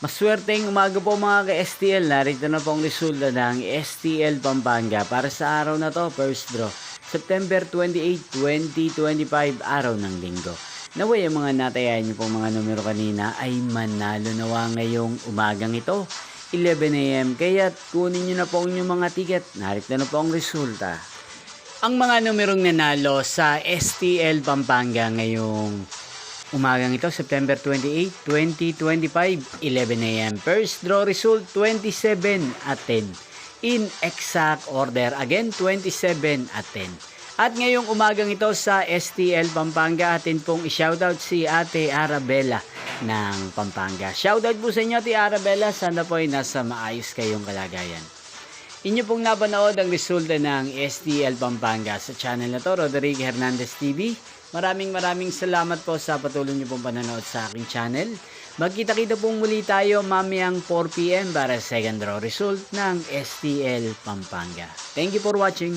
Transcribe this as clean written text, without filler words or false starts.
Maswerteng umaga po mga ka-STL. Narito na po ang resulta ng STL Pampanga para sa araw na to, first draw. September 28, 2025, araw ng linggo. Naway ang mga natayan niyo pong mga numero kanina ay manalo nawa ngayong umagang ito, 11 AM. Kaya kunin niyo na po ang inyong mga ticket. Narito na po ang resulta. Ang mga numerong nanalo sa STL Pampanga ngayong umagang ito, September 28, 2025, 11 AM. First draw result, 27 at 10. In exact order, again, 27 at 10. At ngayong umagang ito sa STL Pampanga, atin pong i-shoutout si Ate Arabella ng Pampanga. Shoutout po sa inyo, Ate Arabella. Sana po ay nasa maayos kayong kalagayan. Inyo pong napanood ang resulta ng STL Pampanga sa channel na to, Roderick Hernandez TV. Maraming salamat po sa patuloy niyo pong panonood sa aking channel. Magkita-kita pong muli tayo mamayang 4 PM para second draw result ng STL Pampanga. Thank you for watching.